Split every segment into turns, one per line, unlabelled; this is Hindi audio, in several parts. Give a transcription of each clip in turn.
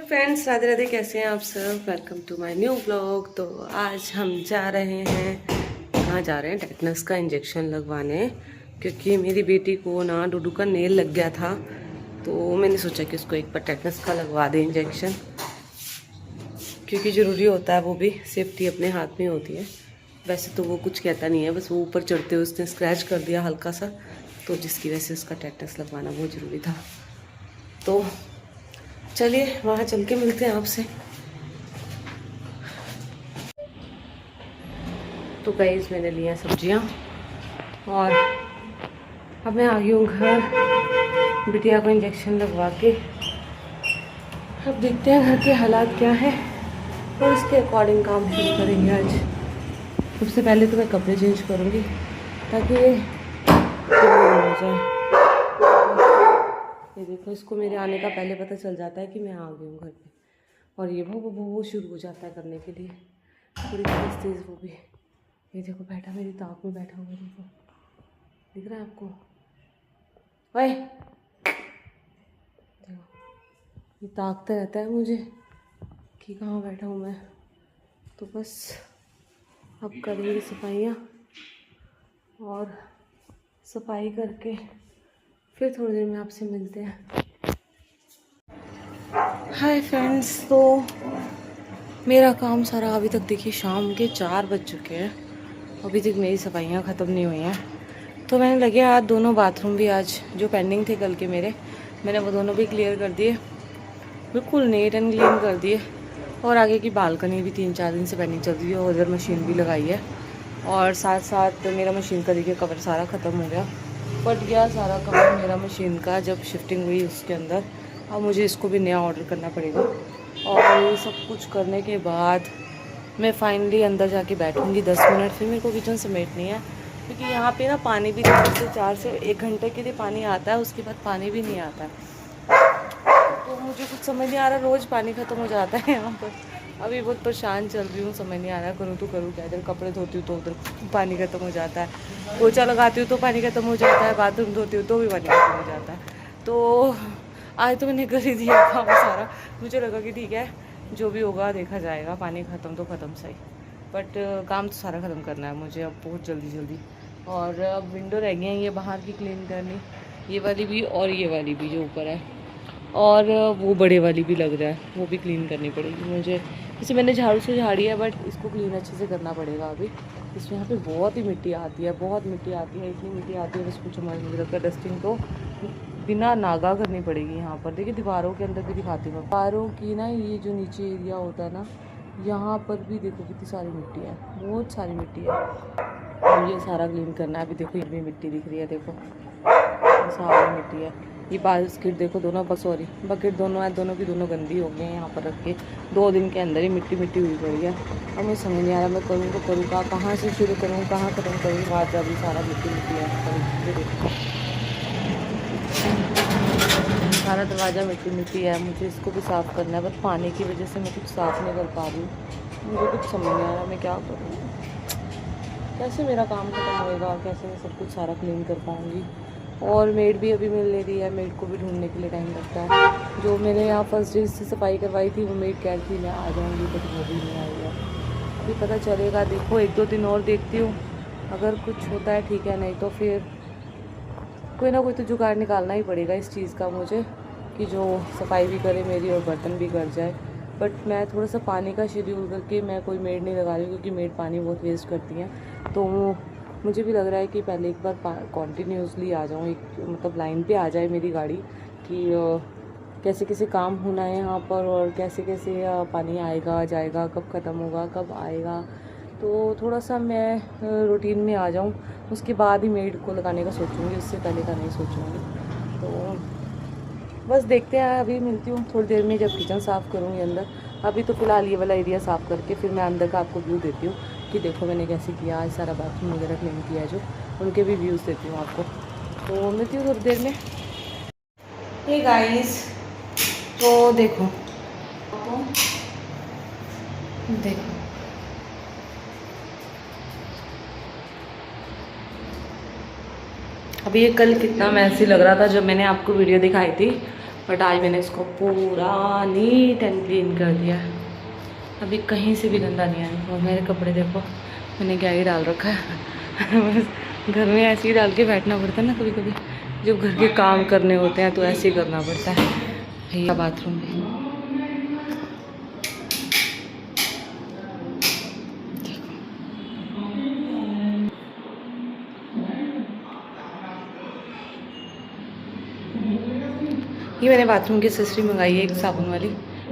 फ्रेंड्स, राधे राधे। कैसे हैं आप सब? Welcome to my new vlog. तो आज हम जा रहे हैं, कहाँ जा रहे हैं? टेटनस का इंजेक्शन लगवाने, क्योंकि मेरी बेटी को ना डूडू का नेल लग गया था। तो मैंने सोचा कि उसको एक बार टेटनस का लगवा दें इंजेक्शन, क्योंकि ज़रूरी होता है, वो भी सेफ्टी अपने हाथ में होती है। वैसे तो वो कुछ कहता नहीं है, बस वो ऊपर चढ़ते हुए उसने स्क्रैच कर दिया हल्का सा, तो जिसकी वजह से उसका टेटनस लगवाना बहुत ज़रूरी था। तो चलिए वहाँ चल के मिलते हैं आपसे। तो गाइस, मैंने लिया सब्जियाँ और अब मैं आ गई हूँ घर, बिटिया को इंजेक्शन लगवा के। अब देखते हैं घर के हालात क्या है और उसके अकॉर्डिंग काम शुरू करेंगे। आज सबसे पहले तो मैं कपड़े चेंज करूँगी ताकि ये हो जाए। ये देखो, इसको मेरे आने का पहले पता चल जाता है कि मैं आ गई हूँ घर पे, और ये वो शुरू हो जाता है करने के लिए, थोड़ी तेज वो भी। ये देखो, बैठा मेरी ताक में बैठा हुआ, देखो दिख रहा है आपको? ओए देखो, ये ताकता रहता है मुझे कि कहाँ बैठा हूँ मैं। तो बस अब करेंगे सफाइयाँ, और सफाई करके फिर थोड़ी देर में आपसे मिलते हैं। हाय फ्रेंड्स, तो मेरा काम सारा अभी तक देखिए शाम के 4 बज चुके हैं, अभी तक मेरी सफाइयाँ ख़त्म नहीं हुई हैं। तो मैंने लगे आज दोनों बाथरूम भी, आज जो पेंडिंग थे कल के मैंने वो दोनों भी क्लियर कर दिए, बिल्कुल नीट एंड क्लीन कर दिए। और आगे की बालकनी भी 3-4 दिन से पेंडिंग चल रही है, और उधर मशीन भी लगाई है, और साथ साथ मेरा मशीन का देखिए कवर सारा ख़त्म हो गया, फट गया सारा कवर मेरा मशीन का जब शिफ्टिंग हुई उसके अंदर। अब मुझे इसको भी नया ऑर्डर करना पड़ेगा, और ये सब कुछ करने के बाद मैं फाइनली अंदर जाके बैठूंगी 10 मिनट। फिर मेरे को किचन समेटनी है, क्योंकि यहाँ पे ना पानी भी 4 से 1 घंटे के लिए पानी आता है, उसके बाद पानी भी नहीं आता है। तो मुझे कुछ समझ नहीं आ रहा, रोज़ पानी ख़त्म हो जाता है यहाँ पर। अभी बहुत परेशान चल रही हूँ, समझ नहीं आ रहा करूँ तो करूँ क्या। इधर कपड़े धोती हूँ तो उधर पानी ख़त्म हो जाता है, पोछा लगाती हूँ तो पानी ख़त्म हो जाता है, बाथरूम धोती हूँ तो भी पानी ख़त्म हो जाता है। तो आज तो मैंने कर ही दिया काम सारा। मुझे लगा कि ठीक है, जो भी होगा देखा जाएगा, पानी ख़त्म तो ख़त्म सही, बट काम तो सारा ख़त्म करना है मुझे अब बहुत जल्दी। और अब विंडो रह गई हैं ये बाहर की क्लीन करनी, ये वाली भी और ये वाली भी जो ऊपर है, और वो बड़े वाली भी लग रहा है, वो भी क्लीन करनी पड़ेगी मुझे। इसे मैंने झाड़ू से झाड़ी है, बट इसको क्लीन अच्छे से करना पड़ेगा अभी। इसमें यहाँ पे बहुत ही मिट्टी आती है, बहुत मिट्टी आती है, इतनी मिट्टी आती है बस कुछ समझ नहीं लगता। डस्टिंग तो बिना नागा करनी पड़ेगी यहाँ पर। देखिए दीवारों के अंदर भी दिखाती हूँ, दीवारों की ना ये जो नीचे एरिया होता है ना, यहाँ पर भी देखो कितनी सारी मिट्टी है, बहुत सारी मिट्टी है, और ये सारा क्लीन करना है। अभी देखो ये भी मिट्टी दिख रही है, देखो सारी मिट्टी है। ये बास्केट देखो, दोनों बकेट दोनों है, दोनों की दोनों गंदी हो गई हैं यहाँ पर रख के। 2 दिन के अंदर ही मिट्टी हुई पड़ी है। अब मुझे समझ नहीं आ रहा मैं करूँ तो करूँ कहाँ से शुरू करूँ, कहाँ ख़त्म करूँ। आज अभी सारा मिट्टी है, सारा दरवाज़ा मिट्टी है। मुझे इसको भी साफ़ करना है, बट पानी की वजह से मैं कुछ साफ़ नहीं कर पा रही हूँ। मुझे कुछ समझ नहीं आ रहा मैं क्या करूँ, कैसे मेरा काम ख़त्म होएगा, कैसे मैं सब कुछ सारा क्लीन कर पाऊँगी। और मेड भी अभी मिल ले रही है, मेड को भी ढूंढने के लिए टाइम लगता है। जो मैंने यहाँ फर्स्ट डे से सफाई करवाई थी, वो मेड कह रही थी मैं आ जाऊँगी, बट वो भी नहीं आई है। अभी पता चलेगा, देखो 1-2 दिन और देखती हूँ, अगर कुछ होता है ठीक है, नहीं तो फिर कोई ना कोई तो जुगाड़ निकालना ही पड़ेगा इस चीज़ का मुझे, कि जो सफाई भी करे मेरी और बर्तन भी कर जाए। बट मैं थोड़ा सा पानी का शेड्यूल करके मैं कोई मेड नहीं लगा रही हूँ, क्योंकि मेड पानी बहुत वेस्ट करती हैं। तो मुझे भी लग रहा है कि पहले एक बार कॉन्टीन्यूसली आ जाऊँ, एक मतलब लाइन पे आ जाए मेरी गाड़ी, कि कैसे कैसे काम होना है यहाँ पर, और कैसे कैसे पानी आएगा जाएगा, कब ख़त्म होगा, कब आएगा। तो थोड़ा सा मैं रूटीन में आ जाऊँ, उसके बाद ही मेड को लगाने का सोचूँगी, उससे पहले का नहीं सोचूँगी। तो बस देखते हैं, अभी मिलती हूँ थोड़ी देर में जब किचन साफ़ करूँगी अंदर। अभी तो फ़िलहाल ये वाला एरिया साफ़ करके फिर मैं अंदर का आपको व्यू देती हूँ कि देखो मैंने कैसे किया, आज सारा बाथरूम वगैरह क्लीन किया है, जो उनके भी व्यूज़ देती हूँ आपको। तो मिलती हूँ थोड़ी देर में। हे गाइस, तो देखो अभी ये कल कितना मैसी लग रहा था जब मैंने आपको वीडियो दिखाई थी, बट आज मैंने इसको पूरा नीट एंड क्लीन कर दिया। अभी कहीं से भी गंदा नहीं आया। और मेरे कपड़े देखो, मैंने क्या ही डाल रखा है। बस घर में ऐसे ही डाल के बैठना पड़ता है ना कभी कभी, जब घर के काम करने होते हैं तो ऐसे ही करना पड़ता है। भैया बाथरूम में ये मैंने बाथरूम की एक्सेसरी मंगाई है, एक साबुन वाली।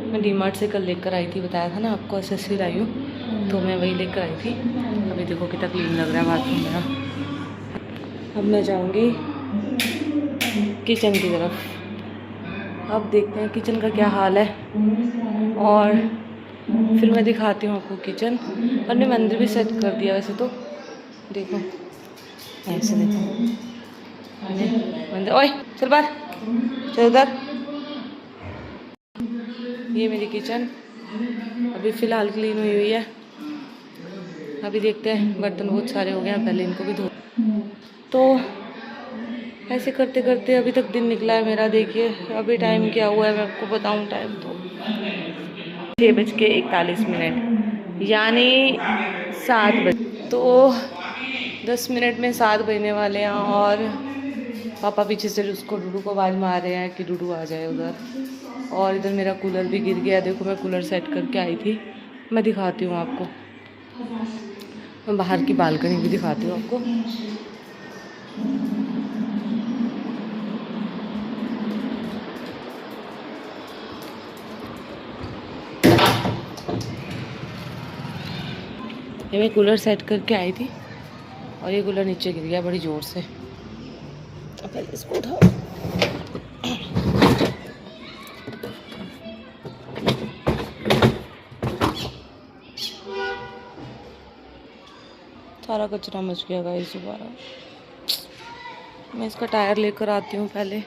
मैं डीमार्ट से कल लेकर आई थी, बताया था ना आपको एक्सेसरी लाई हूँ, तो मैं वही लेकर आई थी। अभी देखो कितना क्लीन लग रहा है बाथरूम मेरा। अब मैं जाऊँगी किचन की तरफ। अब देखते हैं किचन का क्या हाल है, और फिर मैं दिखाती हूँ आपको किचन। और मैंने मंदिर भी सेट कर दिया वैसे तो, देखो ऐसे देखो मंदिर। ओए चल बाहर, चल उधर। ये मेरी किचन अभी फ़िलहाल क्लीन हुई हुई है। अभी देखते हैं, बर्तन बहुत सारे हो गए हैं, पहले इनको भी धो। तो ऐसे करते करते अभी तक दिन निकला है मेरा। देखिए अभी टाइम क्या हुआ है, मैं आपको बताऊं टाइम तो 6:41, यानी 7 बजे। तो 10 मिनट में 7 बजने वाले हैं। और पापा पीछे से उसको डूडू को आवाज़ मार रहे हैं कि डूडू आ जाए उधर। और इधर मेरा कूलर भी गिर गया, देखो मैं कूलर सेट करके आई थी। मैं दिखाती हूँ आपको, मैं बाहर की बालकनी भी दिखाती हूँ आपको। ये मैं कूलर सेट करके आई थी और ये कूलर नीचे गिर गया बड़ी ज़ोर से। पहले इसको उठाओ। सारा कचरा मच गया गाइस दोबारा। मैं इसका टायर लेकर आती हूँ पहले,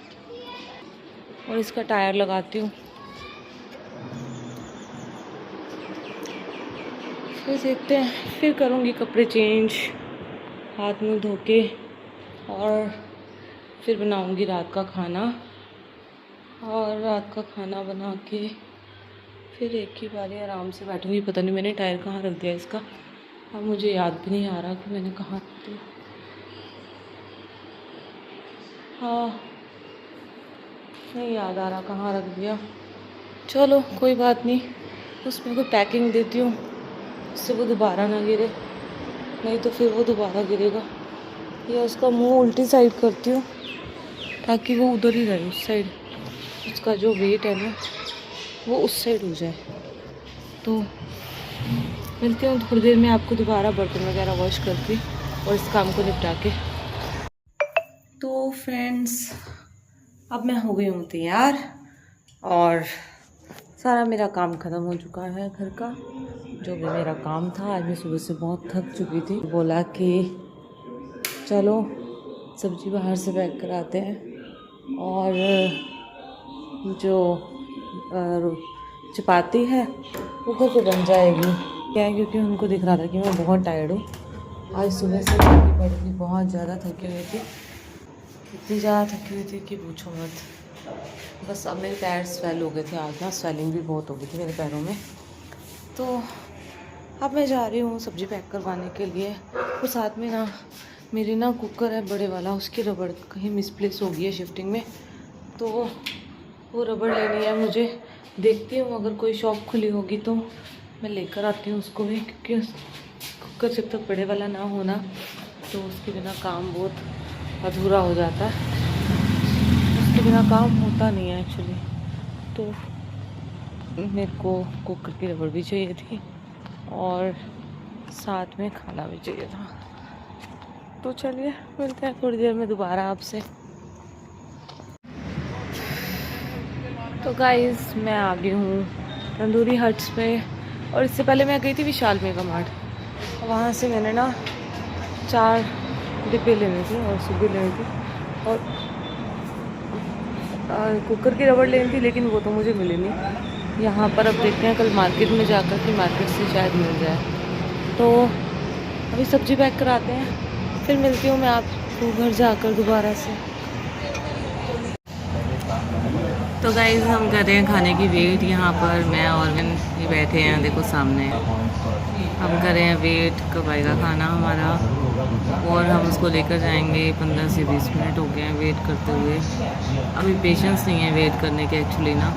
और इसका टायर लगाती हूँ, फिर देखते हैं। फिर करूँगी कपड़े चेंज, हाथ मुँह धो के, और फिर बनाऊँगी रात का खाना। और रात का खाना बना के फिर एक ही बारी आराम से बैठूँगी। पता नहीं मैंने टायर कहाँ रख दिया इसका, अब मुझे याद भी नहीं आ रहा कि मैंने कहाँ रख दिया। हाँ नहीं याद आ रहा कहाँ रख दिया। चलो कोई बात नहीं, उसमें कोई पैकिंग देती हूँ, उससे वो दोबारा ना गिरे, नहीं तो फिर वो दोबारा गिरेगा। या उसका मुंह उल्टी साइड करती हूँ ताकि वो उधर ही रहे, उस साइड। उसका जो वेट है ना वो उस साइड हो जाए। तो मिलती हूँ थोड़ी देर में आपको दोबारा, बर्तन वगैरह वॉश करके और इस काम को निपटा के। तो फ्रेंड्स अब मैं हो गई हूँ तैयार, और सारा मेरा काम ख़त्म हो चुका है घर का, जो भी मेरा काम था। आज मैं सुबह से बहुत थक चुकी थी। बोला कि चलो सब्ज़ी बाहर से पैक कराते हैं, और जो चपाती है वो घर पे बन जाएगी। क्या है, क्योंकि उनको दिख रहा था कि मैं बहुत टायर्ड हूँ। आज सुबह से थकी पड़ी थी, बहुत ज़्यादा थकी हुई थी, इतनी ज़्यादा थकी हुई थी कि पूछो मत। बस अब मेरे पैर स्वेल हो गए थे, आज ना स्वेलिंग भी बहुत हो गई थी मेरे पैरों में। तो अब मैं जा रही हूँ सब्ज़ी पैक करवाने के लिए। और साथ में ना मेरी ना कुकर है बड़े वाला, उसकी रबड़ कहीं मिसप्लेस हो गई है शिफ्टिंग में, तो वो रबड़ लेनी है मुझे। देखती हूँ अगर कोई शॉप खुली होगी तो मैं लेकर आती हूँ उसको भी, क्योंकि कुकर जब तक बड़े वाला ना होना तो उसके बिना काम बहुत अधूरा हो जाता है। उसके बिना काम होता नहीं है एक्चुअली। तो मेरे को कुकर की रबड़ भी चाहिए थी और साथ में खाना भी चाहिए था। तो चलिए मिलते हैं थोड़ी देर में दोबारा आपसे। तो गाइस मैं आ गई हूँ तंदूरी हट्स पे, और इससे पहले मैं गई थी विशाल मेगा मार्ट। वहाँ से मैंने ना 4 डिब्बे लेने थे और सुबह लेनी थी, और कुकर की रबड़ लेनी थी, लेकिन वो तो मुझे मिली नहीं यहाँ पर। अब देखते हैं कल मार्केट में जाकर कि मार्केट से शायद मिल जाए। तो अभी सब्ज़ी पैक कराते हैं, फिर मिलती हूँ मैं आपको घर जाकर दोबारा से। तो गाइस हम कर रहे हैं खाने की वेट यहाँ पर। मैं और मैं ये बैठे हैं, देखो सामने। हम कर रहे हैं वेट कब आएगा खाना हमारा, और हम उसको लेकर जाएंगे। 15 से 20 मिनट हो गए हैं वेट करते हुए। अभी पेशेंस नहीं है वेट करने के एक्चुअली ना,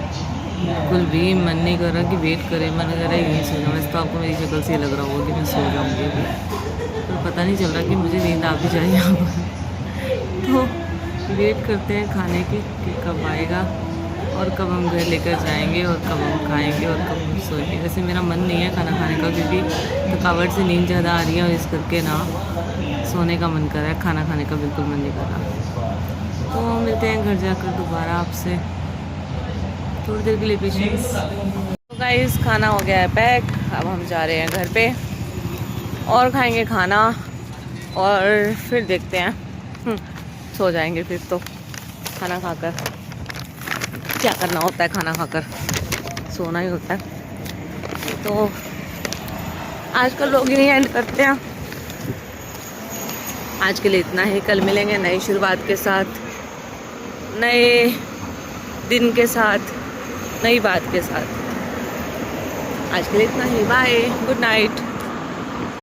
बिल्कुल भी मन नहीं कर रहा कि वेट करें। मन कर रहा है यहीं सो जाऊँ। वैसे तो आपको मेरी शक्ल से लग रहा होगा कि मैं सो जाऊँगी अभी, तो पता नहीं चल रहा कि मुझे नींद आ भी जाए यहाँ पर। तो वेट करते हैं खाने की कि कब आएगा और कब हम घर लेकर जाएंगे और कब हम खाएंगे और कब हम सोएंगे। वैसे मेरा मन नहीं है खाना खाने का, क्योंकि थकावट से नींद ज़्यादा आ रही है और इस करके ना सोने का मन कर रहा है, खाना खाने का बिल्कुल मन नहीं कर रहा। तो मिलते हैं घर जाकर दोबारा आपसे, थोड़ी देर के लिए पेशेंस। तो गाइस खाना हो गया है पैक, अब हम जा रहे हैं घर पे और खाएंगे खाना और फिर देखते हैं। सो जाएंगे फिर तो। खाना खाकर क्या करना होता है, खाना खाकर सोना ही होता है। तो आज का लोग यही एंड करते हैं। आज के लिए इतना ही। कल मिलेंगे नई शुरुआत के साथ, नए दिन के साथ, नई बात के साथ। आज के लिए इतना ही। Bye, good night.